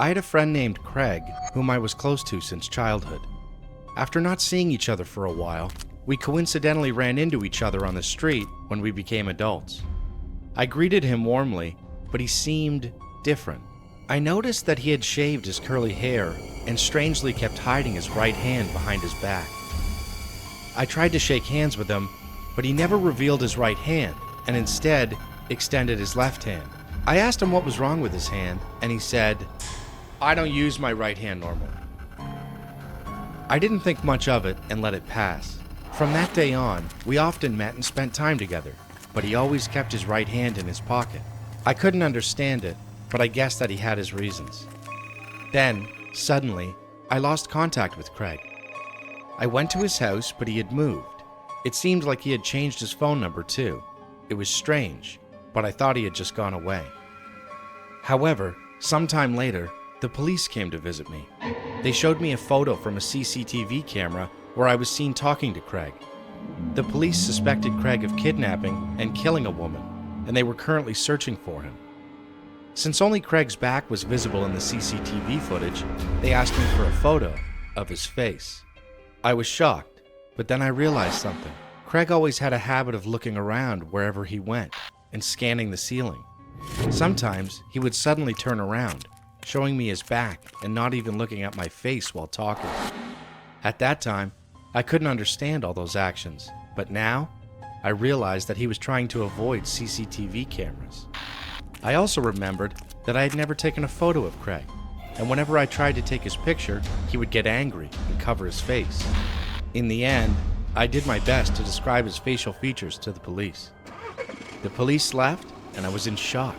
I had a friend named Craig, whom I was close to since childhood. After not seeing each other for a while, we coincidentally ran into each other on the street when we became adults. I greeted him warmly, but he seemed different. I noticed that he had shaved his curly hair and strangely kept hiding his right hand behind his back. I tried to shake hands with him, but he never revealed his right hand and instead extended his left hand. I asked him what was wrong with his hand, and he said, "I don't use my right hand normally." I didn't think much of it and let it pass. From that day on, we often met and spent time together, but he always kept his right hand in his pocket. I couldn't understand it, but I guessed that he had his reasons. Then, suddenly, I lost contact with Craig. I went to his house, but he had moved. It seemed like he had changed his phone number too. It was strange, but I thought he had just gone away. However, sometime later, the police came to visit me. They showed me a photo from a CCTV camera where I was seen talking to Craig. The police suspected Craig of kidnapping and killing a woman, and they were currently searching for him. Since only Craig's back was visible in the CCTV footage, they asked me for a photo of his face. I was shocked, but then I realized something. Craig always had a habit of looking around wherever he went and scanning the ceiling. Sometimes he would suddenly turn around, showing me his back and not even looking at my face while talking. At that time, I couldn't understand all those actions, but now I realized that he was trying to avoid CCTV cameras. I also remembered that I had never taken a photo of Craig, and whenever I tried to take his picture, he would get angry and cover his face. In the end, I did my best to describe his facial features to the police. The police left, and I was in shock.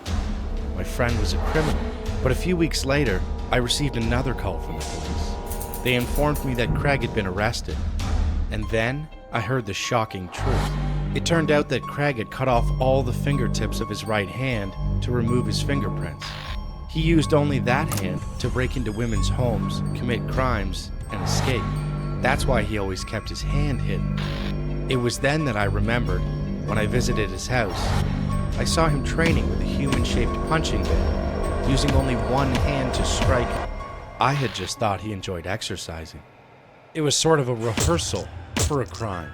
My friend was a criminal. But a few weeks later, I received another call from the police. They informed me that Craig had been arrested. And then I heard the shocking truth. It turned out that Craig had cut off all the fingertips of his right hand to remove his fingerprints. He used only that hand to break into women's homes, commit crimes, and escape. That's why he always kept his hand hidden. It was then that I remembered, when I visited his house, I saw him training with a human-shaped punching bag, using only one hand to strike. I had just thought he enjoyed exercising. It was sort of a rehearsal for a crime.